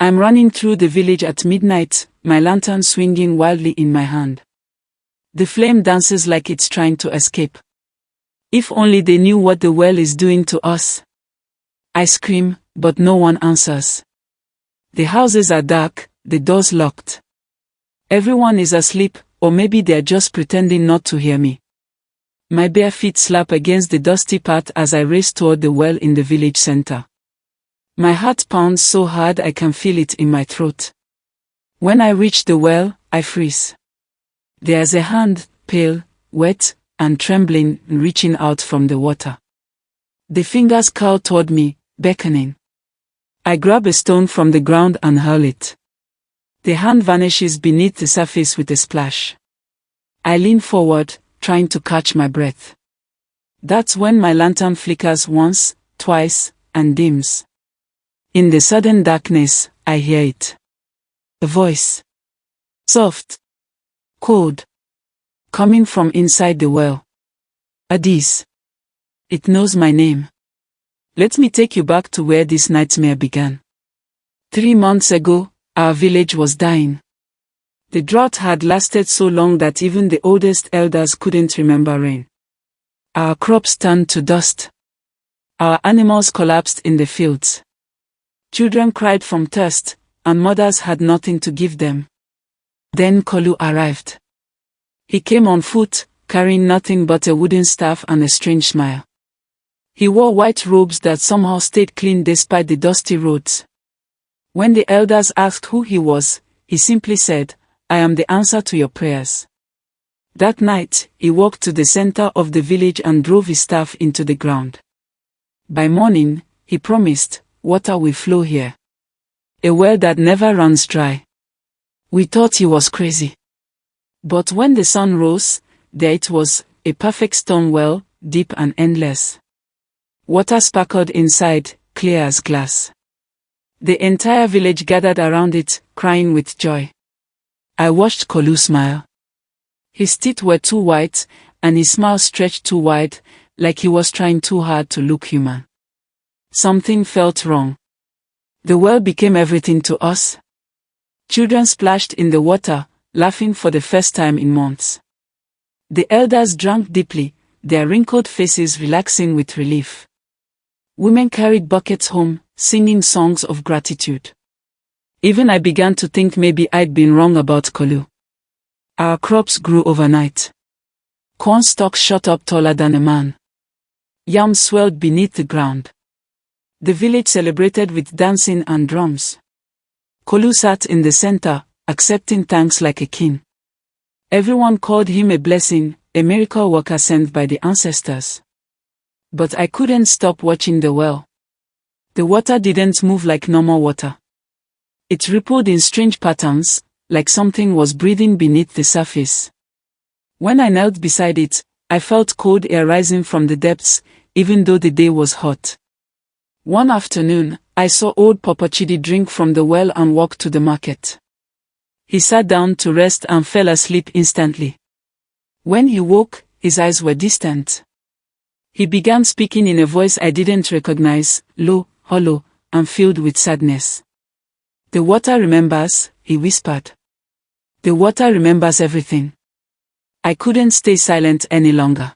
I'm running through the village at midnight, my lantern swinging wildly in my hand. The flame dances like it's trying to escape. If only they knew what the well is doing to us. I scream, but no one answers. The houses are dark, the doors locked. Everyone is asleep, or maybe they're just pretending not to hear me. My bare feet slap against the dusty path as I race toward the well in the village center. My heart pounds so hard I can feel it in my throat. When I reach the well, I freeze. There's a hand, pale, wet, and trembling, reaching out from the water. The fingers curl toward me, beckoning. I grab a stone from the ground and hurl it. The hand vanishes beneath the surface with a splash. I lean forward, trying to catch my breath. That's when my lantern flickers once, twice, and dims. In the sudden darkness, I hear it. A voice. Soft. Cold. Coming from inside the well. Adis. It knows my name. Let me take you back to where this nightmare began. 3 months ago, our village was dying. The drought had lasted so long that even the oldest elders couldn't remember rain. Our crops turned to dust. Our animals collapsed in the fields. Children cried from thirst, and mothers had nothing to give them. Then KALU arrived. He came on foot, carrying nothing but a wooden staff and a strange smile. He wore white robes that somehow stayed clean despite the dusty roads. When the elders asked who he was, he simply said, "I am the answer to your prayers." That night, he walked to the center of the village and drove his staff into the ground. By morning, he promised, "Water will flow here. A well that never runs dry." We thought he was crazy. But when the sun rose, there it was, a perfect stone well, deep and endless. Water sparkled inside, clear as glass. The entire village gathered around it, crying with joy. I watched KALU smile. His teeth were too white, and his smile stretched too wide, like he was trying too hard to look human. Something felt wrong. The well became everything to us. Children splashed in the water, laughing for the first time in months. The elders drank deeply, their wrinkled faces relaxing with relief. Women carried buckets home, singing songs of gratitude. Even I began to think maybe I'd been wrong about KALU. Our crops grew overnight. Corn stalks shot up taller than a man. Yams swelled beneath the ground. The village celebrated with dancing and drums. KALU sat in the center, accepting thanks like a king. Everyone called him a blessing, a miracle worker sent by the ancestors. But I couldn't stop watching the well. The water didn't move like normal water. It rippled in strange patterns, like something was breathing beneath the surface. When I knelt beside it, I felt cold air rising from the depths, even though the day was hot. One afternoon, I saw old Papa Chidi drink from the well and walk to the market. He sat down to rest and fell asleep instantly. When he woke, his eyes were distant. He began speaking in a voice I didn't recognize, low, hollow, and filled with sadness. "The water remembers," he whispered. "The water remembers everything." I couldn't stay silent any longer.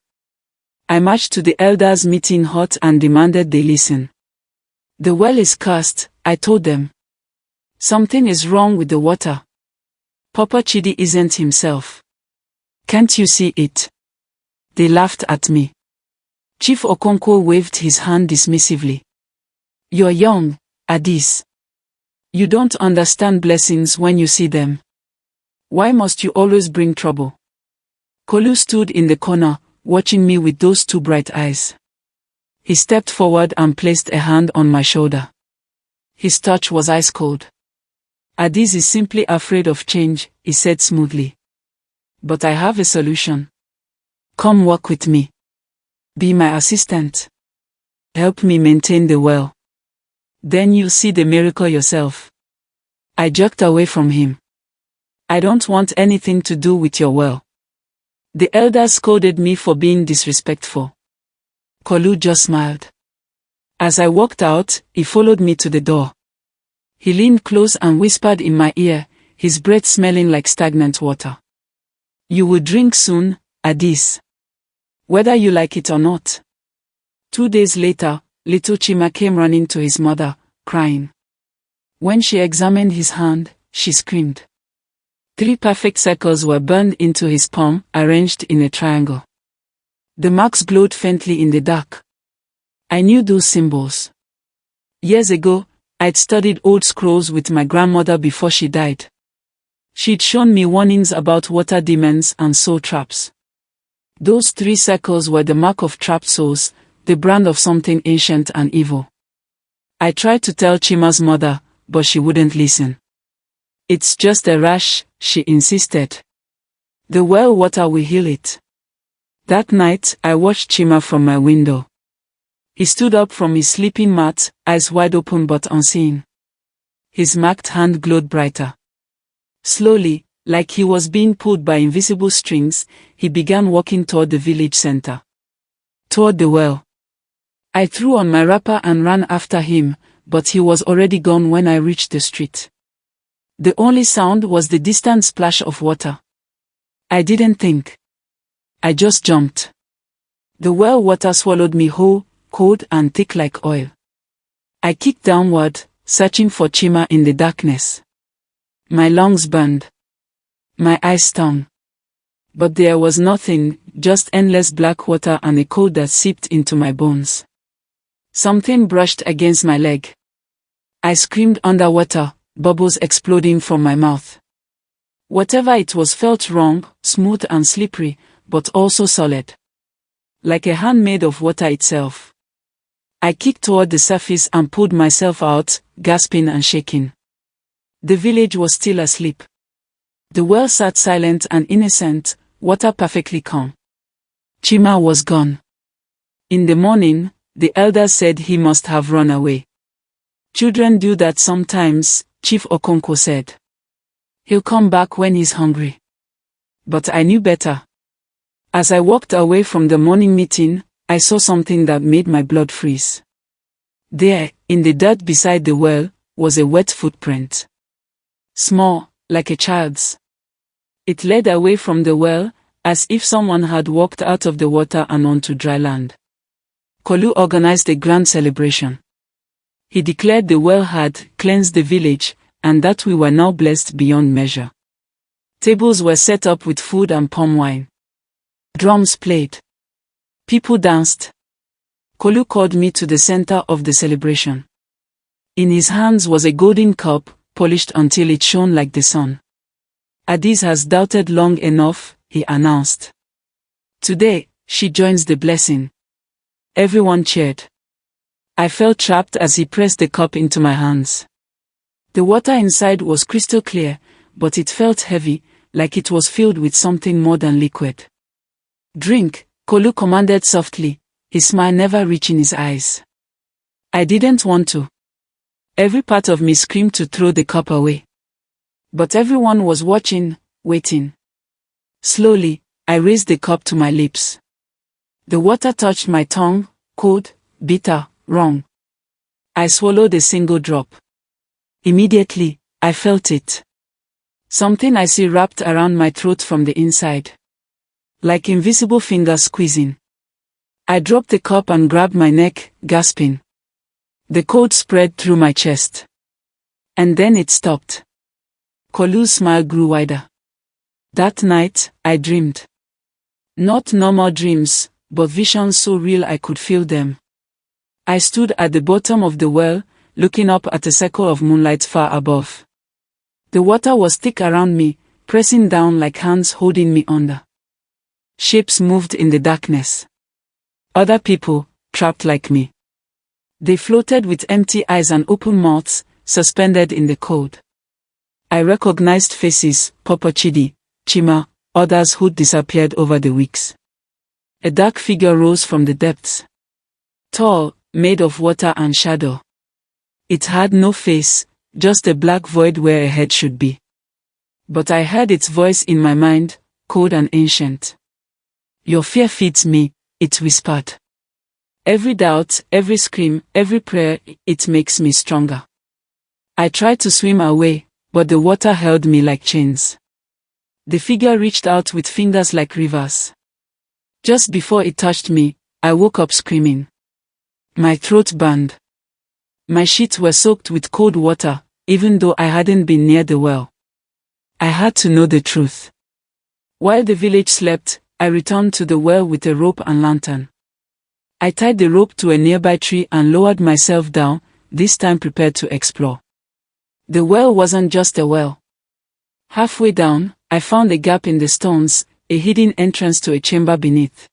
I marched to the elders' meeting hot and demanded they listen. "The well is cursed," I told them. "Something is wrong with the water. Papa Chidi isn't himself. Can't you see it?" They laughed at me. Chief Okonkwo waved his hand dismissively. "You're young, Adis. You don't understand blessings when you see them. Why must you always bring trouble?" KALU stood in the corner, watching me with those two bright eyes. He stepped forward and placed a hand on my shoulder. His touch was ice cold. "Adis is simply afraid of change," he said smoothly. "But I have a solution. Come walk with me. Be my assistant. Help me maintain the well. Then you'll see the miracle yourself." I jerked away from him. "I don't want anything to do with your well." The elders scolded me for being disrespectful. KALU just smiled. As I walked out, he followed me to the door. He leaned close and whispered in my ear, his breath smelling like stagnant water. You will drink soon, Addis. Whether you like it or not. 2 days later, little Chima came running to his mother, crying. When she examined his hand, she screamed. 3 perfect circles were burned into his palm, arranged in a triangle. The marks glowed faintly in the dark. I knew those symbols. Years ago, I'd studied old scrolls with my grandmother before she died. She'd shown me warnings about water demons and soul traps. Those 3 circles were the mark of trapped souls, the brand of something ancient and evil. I tried to tell Chima's mother, but she wouldn't listen. It's just a rash, she insisted. The well water will heal it. That night, I watched Chima from my window. He stood up from his sleeping mat, eyes wide open but unseeing. His marked hand glowed brighter. Slowly, like he was being pulled by invisible strings, he began walking toward the village center. Toward the well. I threw on my wrapper and ran after him, but he was already gone when I reached the street. The only sound was the distant splash of water. I didn't think. I just jumped. The well water swallowed me whole, cold and thick like oil. I kicked downward, searching for Chima in the darkness. My lungs burned. My eyes stung. But there was nothing, just endless black water and a cold that seeped into my bones. Something brushed against my leg. I screamed underwater, bubbles exploding from my mouth. Whatever it was felt wrong, smooth and slippery, but also solid. Like a hand made of water itself. I kicked toward the surface and pulled myself out, gasping and shaking. The village was still asleep. The well sat silent and innocent, water perfectly calm. Chima was gone. In the morning, the elders said he must have run away. Children do that sometimes, Chief Okonkwo said. He'll come back when he's hungry. But I knew better. As I walked away from the morning meeting, I saw something that made my blood freeze. There, in the dirt beside the well, was a wet footprint. Small, like a child's. It led away from the well, as if someone had walked out of the water and onto dry land. KALU organized a grand celebration. He declared the well had cleansed the village, and that we were now blessed beyond measure. Tables were set up with food and palm wine. Drums played. People danced. KALU called me to the center of the celebration. In his hands was a golden cup, polished until it shone like the sun. Addis has doubted long enough, he announced. Today, she joins the blessing. Everyone cheered. I felt trapped as he pressed the cup into my hands. The water inside was crystal clear, but it felt heavy, like it was filled with something more than liquid. Drink, KALU commanded softly, his smile never reaching his eyes. I didn't want to. Every part of me screamed to throw the cup away. But everyone was watching, waiting. Slowly, I raised the cup to my lips. The water touched my tongue, cold, bitter, wrong. I swallowed a single drop. Immediately, I felt it. Something icy wrapped around my throat from the inside. Like invisible fingers squeezing. I dropped the cup and grabbed my neck, gasping. The cold spread through my chest. And then it stopped. KALU's smile grew wider. That night, I dreamed. Not normal dreams, but visions so real I could feel them. I stood at the bottom of the well, looking up at a circle of moonlight far above. The water was thick around me, pressing down like hands holding me under. Shapes moved in the darkness. Other people, trapped like me. They floated with empty eyes and open mouths, suspended in the cold. I recognized faces, Papa Chidi, Chima, others who'd disappeared over the weeks. A dark figure rose from the depths. Tall, made of water and shadow. It had no face, just a black void where a head should be. But I heard its voice in my mind, cold and ancient. Your fear feeds me, it whispered. Every doubt, every scream, every prayer, it makes me stronger. I tried to swim away, but the water held me like chains. The figure reached out with fingers like rivers. Just before it touched me, I woke up screaming. My throat burned. My sheets were soaked with cold water, even though I hadn't been near the well. I had to know the truth. While the village slept, I returned to the well with a rope and lantern. I tied the rope to a nearby tree and lowered myself down, this time prepared to explore. The well wasn't just a well. Halfway down, I found a gap in the stones, a hidden entrance to a chamber beneath.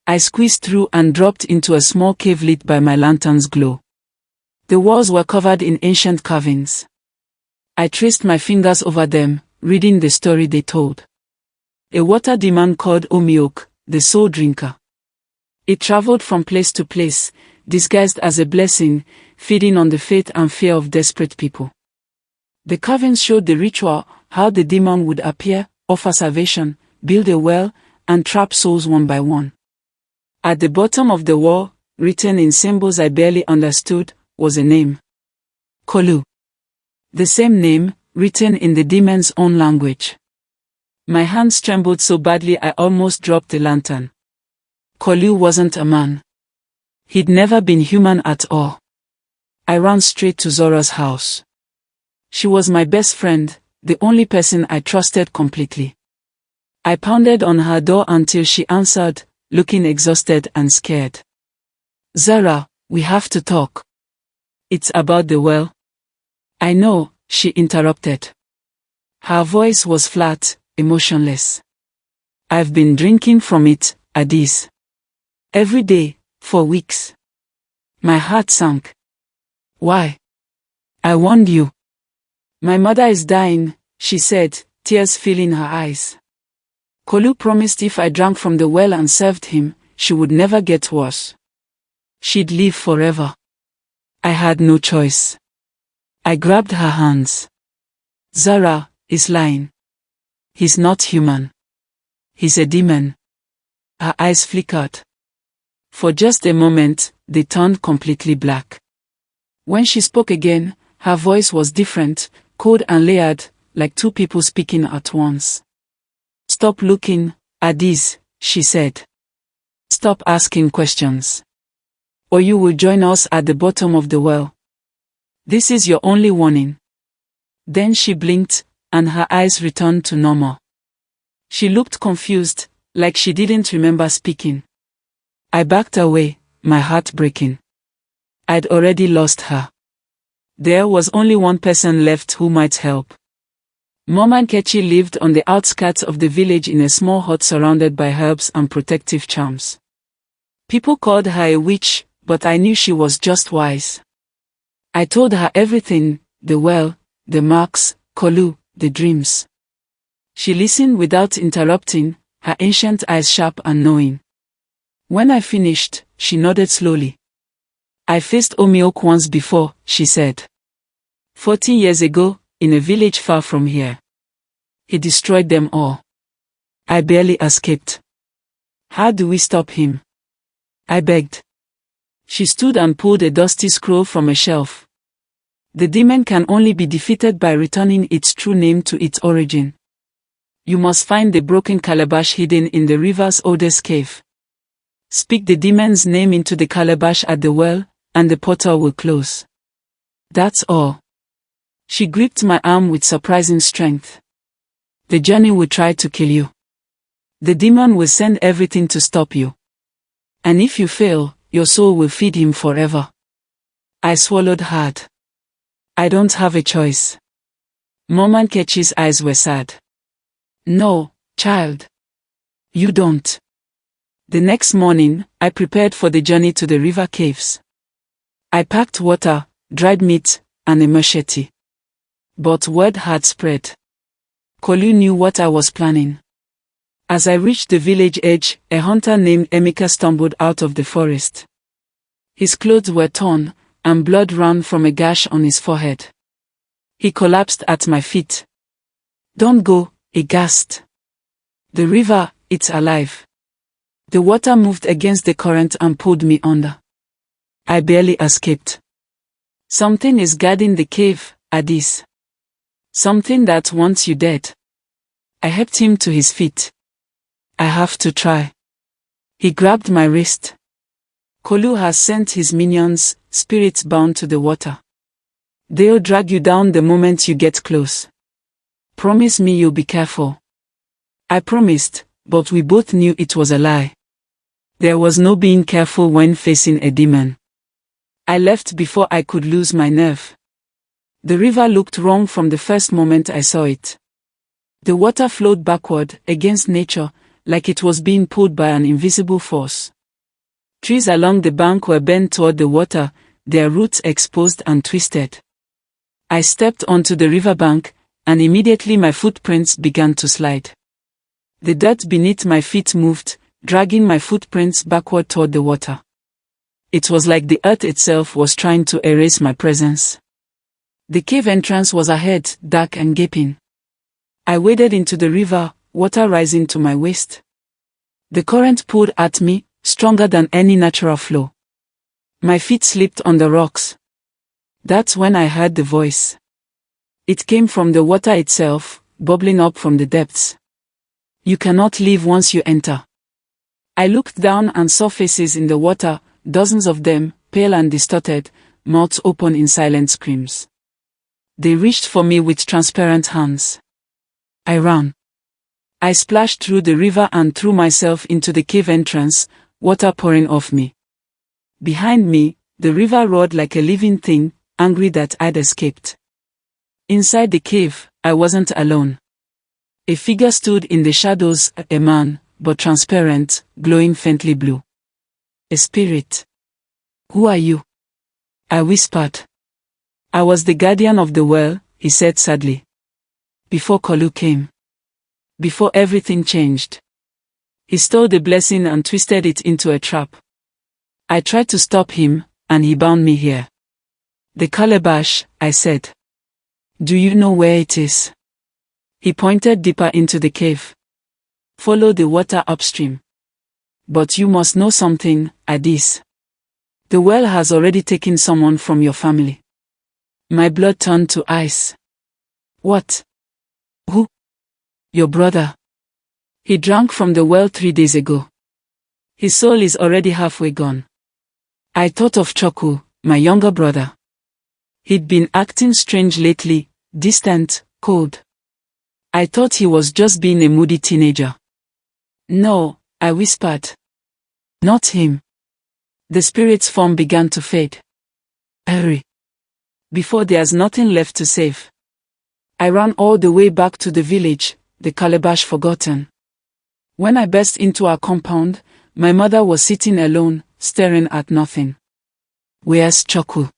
I squeezed through and dropped into a small cave lit by my lantern's glow. The walls were covered in ancient carvings. I traced my fingers over them, reading the story they told. A water demon called Omiok, the soul drinker. It traveled from place to place, disguised as a blessing, feeding on the faith and fear of desperate people. The carvings showed the ritual, how the demon would appear, offer salvation, build a well, and trap souls one by one. At the bottom of the wall, written in symbols I barely understood, was a name. KALU. The same name, written in the demon's own language. My hands trembled so badly I almost dropped the lantern. KALU wasn't a man. He'd never been human at all. I ran straight to Zora's house. She was my best friend, the only person I trusted completely. I pounded on her door until she answered, looking exhausted and scared. Zara, we have to talk. It's about the well. I know, she interrupted. Her voice was flat, emotionless. I've been drinking from it, Adis. Every day, for weeks. My heart sank. Why? I warned you. My mother is dying, she said, tears filling her eyes. KALU promised if I drank from the well and served him, she would never get worse. She'd live forever. I had no choice. I grabbed her hands. Zara is lying. He's not human. He's a demon. Her eyes flickered. For just a moment, they turned completely black. When she spoke again, her voice was different, cold and layered, like two people speaking at once. Stop looking, Adis, she said. Stop asking questions. Or you will join us at the bottom of the well. This is your only warning. Then she blinked, and her eyes returned to normal. She looked confused, like she didn't remember speaking. I backed away, my heart breaking. I'd already lost her. There was only one person left who might help. Mom Nkechi lived on the outskirts of the village in a small hut surrounded by herbs and protective charms. People called her a witch, but I knew she was just wise. I told her everything, the well, the marks, KALU, the dreams. She listened without interrupting, her ancient eyes sharp and knowing. When I finished, she nodded slowly. I faced Omiok once before, she said. 40 years ago, in a village far from here. He destroyed them all. I barely escaped. How do we stop him? I begged. She stood and pulled a dusty scroll from a shelf. The demon can only be defeated by returning its true name to its origin. You must find the broken calabash hidden in the river's oldest cave. Speak the demon's name into the calabash at the well, and the portal will close. That's all. She gripped my arm with surprising strength. The journey will try to kill you. The demon will send everything to stop you. And if you fail, your soul will feed him forever. I swallowed hard. I don't have a choice. Mom Nkechi's eyes were sad. No, child. You don't. The next morning, I prepared for the journey to the river caves. I packed water, dried meat, and a machete. But word had spread. KALU knew what I was planning. As I reached the village edge, a hunter named Emeka stumbled out of the forest. His clothes were torn, and blood ran from a gash on his forehead. He collapsed at my feet. Don't go, he gasped. The river, it's alive. The water moved against the current and pulled me under. I barely escaped. Something is guarding the cave, Addis. Something that wants you dead. I helped him to his feet. I have to try. He grabbed my wrist. KALU has sent his minions, spirits bound to the water. They'll drag you down the moment you get close. Promise me you'll be careful. I promised, but we both knew it was a lie. There was no being careful when facing a demon. I left before I could lose my nerve. The river looked wrong from the first moment I saw it. The water flowed backward, against nature, like it was being pulled by an invisible force. Trees along the bank were bent toward the water, their roots exposed and twisted. I stepped onto the riverbank, and immediately my footprints began to slide. The dirt beneath my feet moved, dragging my footprints backward toward the water. It was like the earth itself was trying to erase my presence. The cave entrance was ahead, dark and gaping. I waded into the river, water rising to my waist. The current pulled at me, stronger than any natural flow. My feet slipped on the rocks. That's when I heard the voice. It came from the water itself, bubbling up from the depths. You cannot leave once you enter. I looked down and saw faces in the water, dozens of them, pale and distorted, mouths open in silent screams. They reached for me with transparent hands. I ran. I splashed through the river and threw myself into the cave entrance, water pouring off me. Behind me, the river roared like a living thing, angry that I'd escaped. Inside the cave, I wasn't alone. A figure stood in the shadows, a man, but transparent, glowing faintly blue. A spirit. Who are you? I whispered. I was the guardian of the well, he said sadly. Before KALU came. Before everything changed. He stole the blessing and twisted it into a trap. I tried to stop him, and he bound me here. The calabash, I said. Do you know where it is? He pointed deeper into the cave. Follow the water upstream. But you must know something, Addis. The well has already taken someone from your family. My blood turned to ice. What? Who? Your brother. He drank from the well 3 days ago. His soul is already halfway gone. I thought of Choku, my younger brother. He'd been acting strange lately, distant, cold. I thought he was just being a moody teenager. No, I whispered. Not him. The spirit's form began to fade. Hurry. Before there's nothing left to save. I ran all the way back to the village, the calabash forgotten. When I burst into our compound, my mother was sitting alone, staring at nothing. Where's Choku?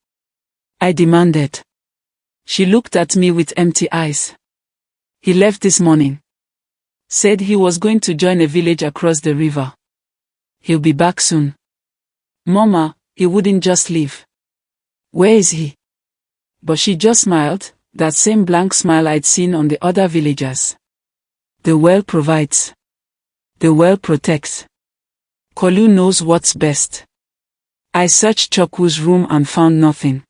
I demanded. She looked at me with empty eyes. He left this morning. Said he was going to join a village across the river. He'll be back soon. Mama, he wouldn't just leave. Where is he? But she just smiled, that same blank smile I'd seen on the other villagers. The well provides. The well protects. KALU knows what's best. I searched Choku's room and found nothing.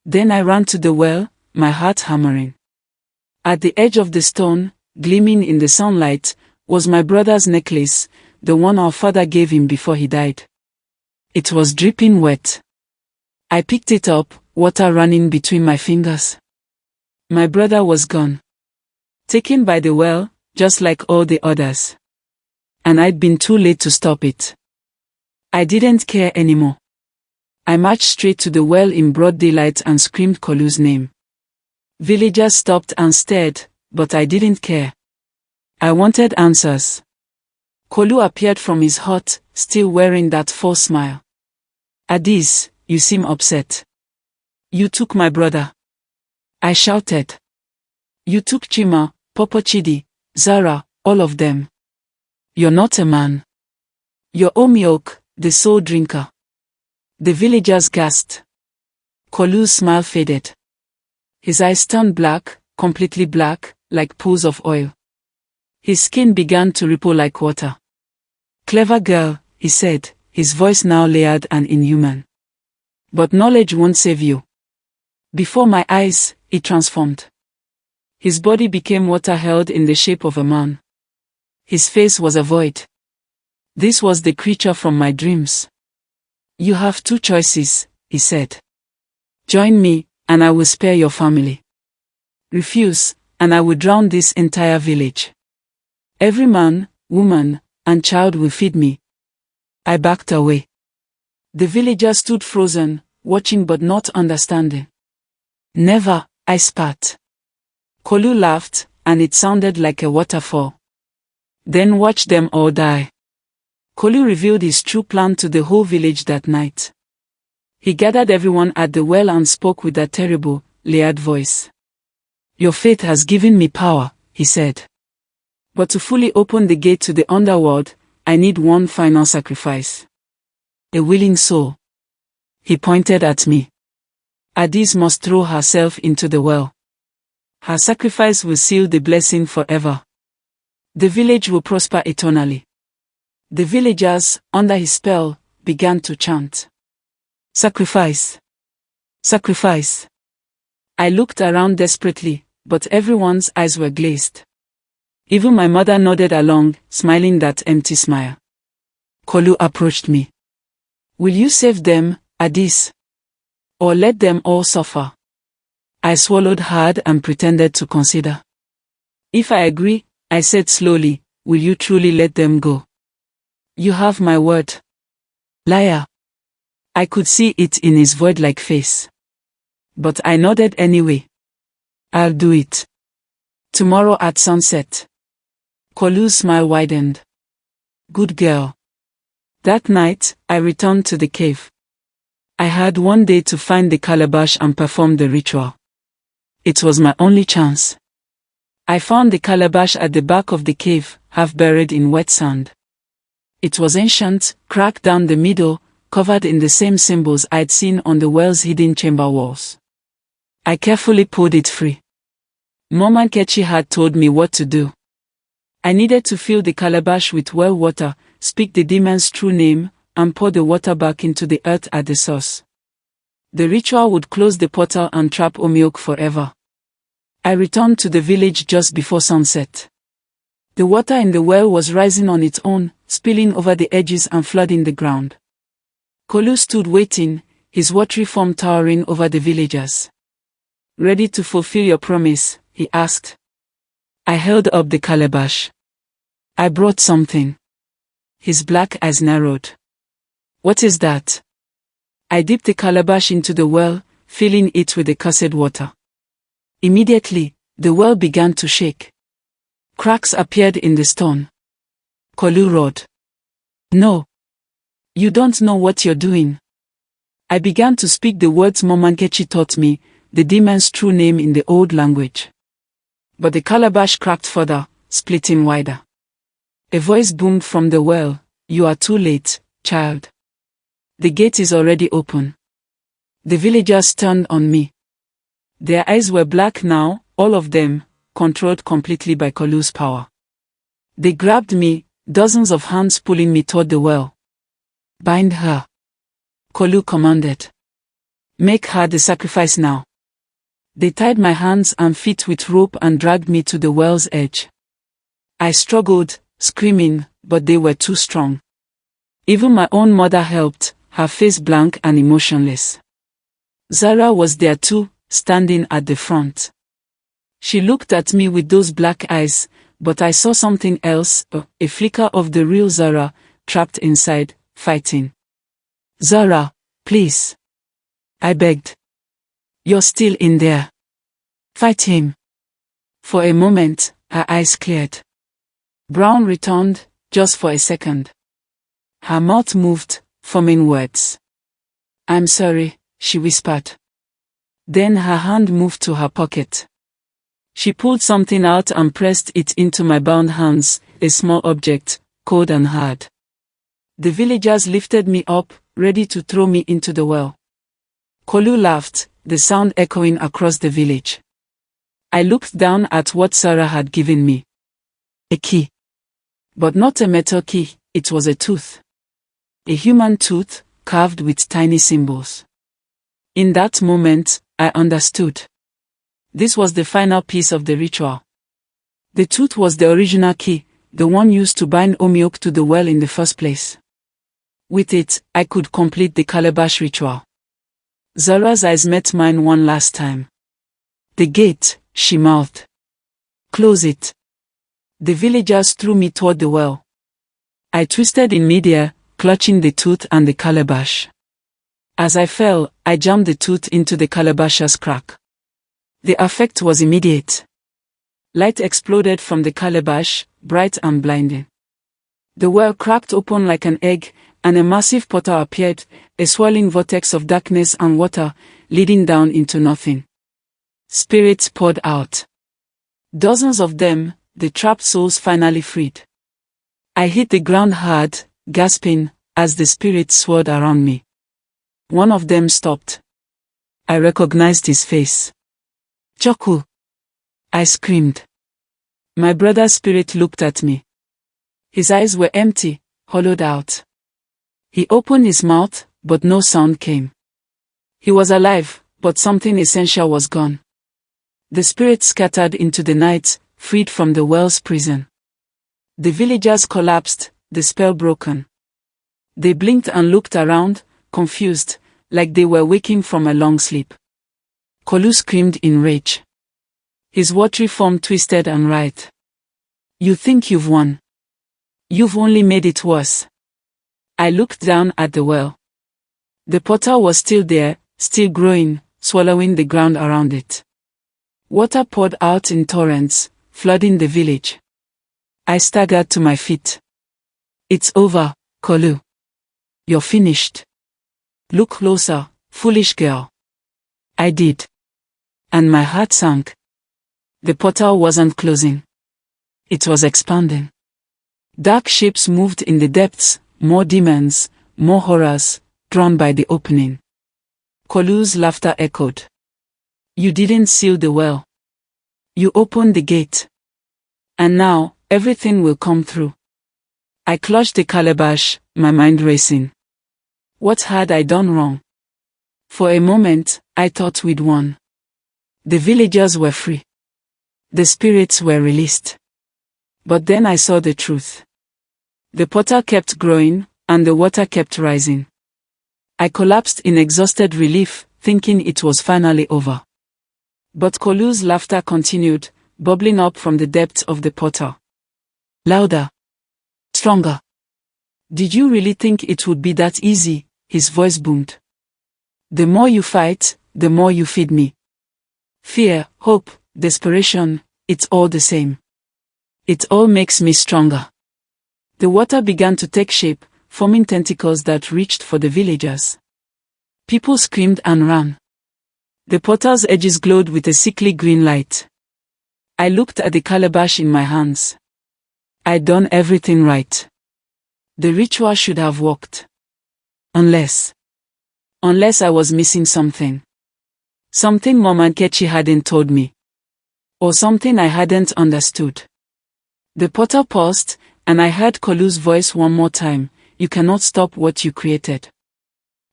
Then I ran to the well, my heart hammering. At the edge of the stone, gleaming in the sunlight, was my brother's necklace, the one our father gave him before he died. It was dripping wet. I picked it up, water running between my fingers. My brother was gone. Taken by the well, just like all the others. And I'd been too late to stop it. I didn't care anymore. I marched straight to the well in broad daylight and screamed KALU's name. Villagers stopped and stared, but I didn't care. I wanted answers. KALU appeared from his hut, still wearing that false smile. Addis, you seem upset. You took my brother. I shouted. You took Chima, Popo Chidi, Zara, all of them. You're not a man. You're Omiok, the soul drinker. The villagers gasped. KALU's smile faded. His eyes turned black, completely black, like pools of oil. His skin began to ripple like water. Clever girl, he said, his voice now layered and inhuman. But knowledge won't save you. Before my eyes, it transformed. His body became water held in the shape of a man. His face was a void. This was the creature from my dreams. You have two choices, he said. Join me, and I will spare your family. Refuse, and I will drown this entire village. Every man, woman, and child will feed me. I backed away. The villagers stood frozen, watching but not understanding. Never, I spat. KALU laughed, and it sounded like a waterfall. Then watch them all die. KALU revealed his true plan to the whole village that night. He gathered everyone at the well and spoke with a terrible, layered voice. Your faith has given me power, he said. But to fully open the gate to the underworld, I need one final sacrifice. A willing soul. He pointed at me. Adis must throw herself into the well. Her sacrifice will seal the blessing forever. The village will prosper eternally. The villagers, under his spell, began to chant. Sacrifice! Sacrifice! I looked around desperately, but everyone's eyes were glazed. Even my mother nodded along, smiling that empty smile. KALU approached me. Will you save them, Adis? Or let them all suffer? I swallowed hard and pretended to consider. If I agree, I said slowly, will you truly let them go? You have my word. Liar. I could see it in his void-like face. But I nodded anyway. I'll do it. Tomorrow at sunset. KALU's smile widened. Good girl. That night, I returned to the cave. I had one day to find the calabash and perform the ritual. It was my only chance. I found the calabash at the back of the cave, half buried in wet sand. It was ancient, cracked down the middle, covered in the same symbols I'd seen on the well's hidden chamber walls. I carefully pulled it free. Mama Nkechi had told me what to do. I needed to fill the calabash with well water, speak the demon's true name, and pour the water back into the earth at the source. The ritual would close the portal and trap Omiok forever. I returned to the village just before sunset. The water in the well was rising on its own, spilling over the edges and flooding the ground. KALU stood waiting, his watery form towering over the villagers. Ready to fulfill your promise? He asked. I held up the calabash. I brought something. His black eyes narrowed. What is that? I dipped the calabash into the well, filling it with the cursed water. Immediately, the well began to shake. Cracks appeared in the stone. KALU roared. No. You don't know what you're doing. I began to speak the words Mama Nkechi taught me, the demon's true name in the old language. But the calabash cracked further, splitting wider. A voice boomed from the well, you are too late, child. The gate is already open. The villagers turned on me. Their eyes were black now, all of them, controlled completely by KALU's power. They grabbed me, dozens of hands pulling me toward the well. Bind her. KALU commanded. Make her the sacrifice now. They tied my hands and feet with rope and dragged me to the well's edge. I struggled, screaming, but they were too strong. Even my own mother helped, her face blank and emotionless. Zara was there too, standing at the front. She looked at me with those black eyes, but I saw something else, a flicker of the real Zara, trapped inside, fighting. Zara, please. I begged. You're still in there. Fight him. For a moment, her eyes cleared. Brown returned, just for a second. Her mouth moved, forming words. I'm sorry, she whispered. Then her hand moved to her pocket. She pulled something out and pressed it into my bound hands, a small object, cold and hard. The villagers lifted me up, ready to throw me into the well. KALU laughed, the sound echoing across the village. I looked down at what Sarah had given me. A key. But not a metal key, it was a tooth. A human tooth, carved with tiny symbols. In that moment, I understood. This was the final piece of the ritual. The tooth was the original key, the one used to bind Omiok to the well in the first place. With it, I could complete the calabash ritual. Zara's eyes met mine one last time. The gate, she mouthed. Close it. The villagers threw me toward the well. I twisted in midair, clutching the tooth and the calabash. As I fell, I jammed the tooth into the calabash's crack. The effect was immediate. Light exploded from the calabash, bright and blinding. The well cracked open like an egg, and a massive portal appeared, a swirling vortex of darkness and water, leading down into nothing. Spirits poured out. Dozens of them, the trapped souls finally freed. I hit the ground hard, gasping, as the spirits swirled around me. One of them stopped. I recognized his face. Choku! I screamed. My brother's spirit looked at me. His eyes were empty, hollowed out. He opened his mouth, but no sound came. He was alive, but something essential was gone. The spirit scattered into the night, freed from the well's prison. The villagers collapsed, the spell broken. They blinked and looked around, confused, like they were waking from a long sleep. KALU screamed in rage. His watery form twisted and writhed. You think you've won. You've only made it worse. I looked down at the well. The portal was still there, still growing, swallowing the ground around it. Water poured out in torrents, flooding the village. I staggered to my feet. It's over, KALU. You're finished. Look closer, foolish girl. I did. And my heart sank. The portal wasn't closing. It was expanding. Dark shapes moved in the depths, more demons, more horrors, drawn by the opening. KALU's laughter echoed. You didn't seal the well. You opened the gate. And now, everything will come through. I clutched the calabash, my mind racing. What had I done wrong? For a moment, I thought we'd won. The villagers were free. The spirits were released. But then I saw the truth. The portal kept growing, and the water kept rising. I collapsed in exhausted relief, thinking it was finally over. But KALU's laughter continued, bubbling up from the depths of the portal. Louder. Stronger. Did you really think it would be that easy? His voice boomed. The more you fight, the more you feed me. Fear, hope, desperation, it's all the same. It all makes me stronger. The water began to take shape, forming tentacles that reached for the villagers. People screamed and ran. The portal's edges glowed with a sickly green light. I looked at the calabash in my hands. I'd done everything right. The ritual should have worked. Unless I was missing something. Something Mama Nkechi hadn't told me. Or something I hadn't understood. The portal paused, and I heard KALU's voice one more time. You cannot stop what you created.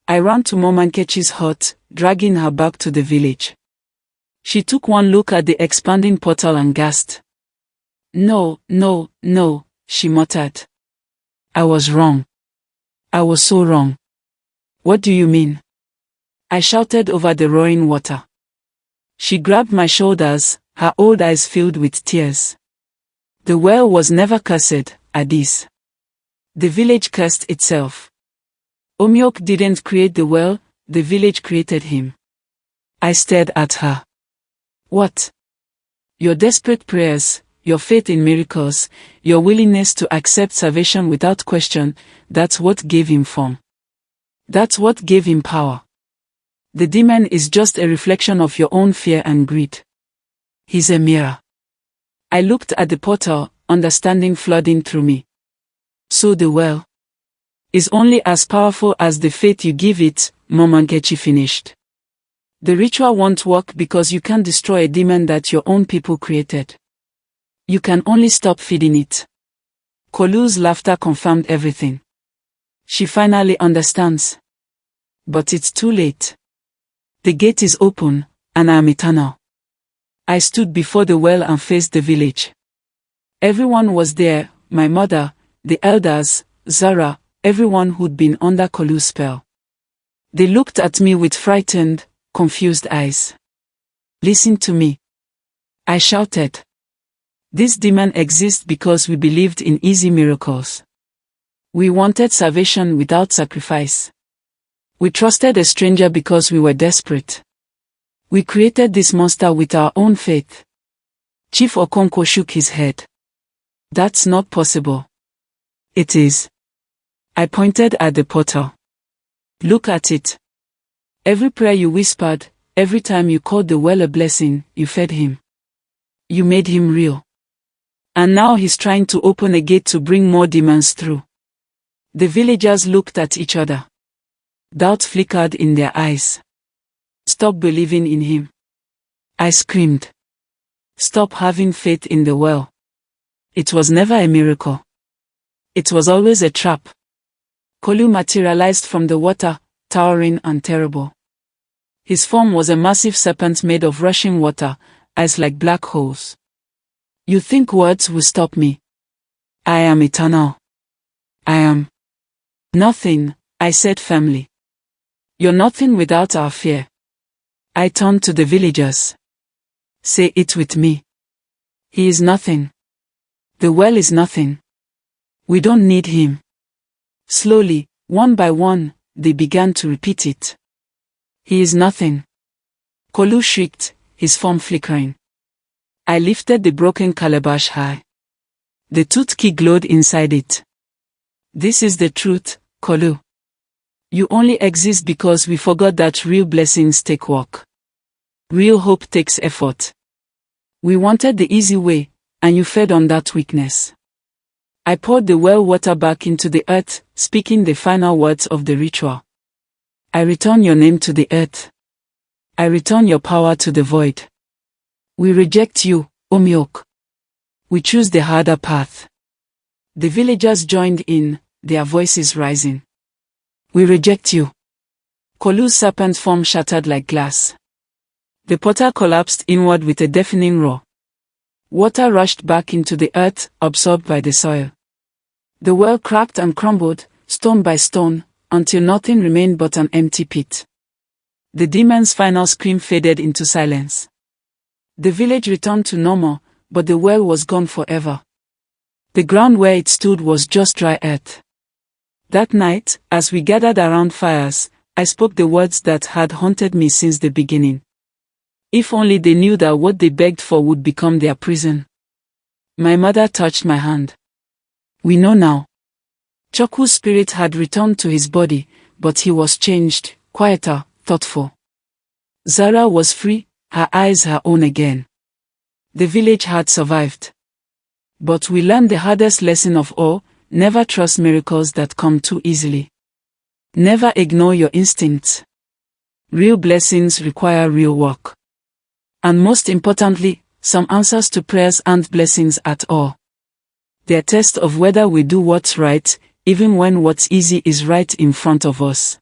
I ran to Mama Nkechi's hut, dragging her back to the village. She took one look at the expanding portal and gasped. No, she muttered. I was wrong. I was so wrong. What do you mean? I shouted over the roaring water. She grabbed my shoulders, her old eyes filled with tears. The well was never cursed, Adis. The village cursed itself. Omiok didn't create the well, the village created him. I stared at her. What? Your desperate prayers, your faith in miracles, your willingness to accept salvation without question, that's what gave him form. That's what gave him power. The demon is just a reflection of your own fear and greed. He's a mirror. I looked at the portal, understanding flooding through me. So the well is only as powerful as the faith you give it, Mama Nkechi finished. The ritual won't work because you can't destroy a demon that your own people created. You can only stop feeding it. KALU's laughter confirmed everything. She finally understands. But it's too late. The gate is open, and I am eternal. I stood before the well and faced the village. Everyone was there, my mother, the elders, Zara, everyone who'd been under KALU's spell. They looked at me with frightened, confused eyes. Listen to me. I shouted. This demon exists because we believed in easy miracles. We wanted salvation without sacrifice. We trusted a stranger because we were desperate. We created this monster with our own faith. Chief Okonkwo shook his head. That's not possible. It is. I pointed at the portal. Look at it. Every prayer you whispered, every time you called the well a blessing, you fed him. You made him real. And now he's trying to open a gate to bring more demons through. The villagers looked at each other. Doubt flickered in their eyes. Stop believing in him. I screamed. Stop having faith in the well. It was never a miracle. It was always a trap. KALU materialized from the water, towering and terrible. His form was a massive serpent made of rushing water, eyes like black holes. You think words will stop me? I am eternal. I am nothing, I said firmly. You're nothing without our fear. I turned to the villagers. Say it with me. He is nothing. The well is nothing. We don't need him. Slowly, one by one, they began to repeat it. He is nothing. KALU shrieked, his form flickering. I lifted the broken calabash high. The tooth key glowed inside it. This is the truth, KALU. You only exist because we forgot that real blessings take work. Real hope takes effort. We wanted the easy way, and you fed on that weakness. I poured the well water back into the earth, speaking the final words of the ritual. I return your name to the earth. I return your power to the void. We reject you, Omiok. We choose the harder path. The villagers joined in, their voices rising. We reject you. KALU's serpent form shattered like glass. The portal collapsed inward with a deafening roar. Water rushed back into the earth, absorbed by the soil. The well cracked and crumbled, stone by stone, until nothing remained but an empty pit. The demon's final scream faded into silence. The village returned to normal, but the well was gone forever. The ground where it stood was just dry earth. That night, as we gathered around fires, I spoke the words that had haunted me since the beginning. If only they knew that what they begged for would become their prison. My mother touched my hand. We know now. Choku's spirit had returned to his body, but he was changed, quieter, thoughtful. Zara was free, her eyes her own again. The village had survived. But we learned the hardest lesson of all: never trust miracles that come too easily. Never ignore your instincts. Real blessings require real work. And most importantly, some answers to prayers aren't blessings at all. They're a test of whether we do what's right, even when what's easy is right in front of us.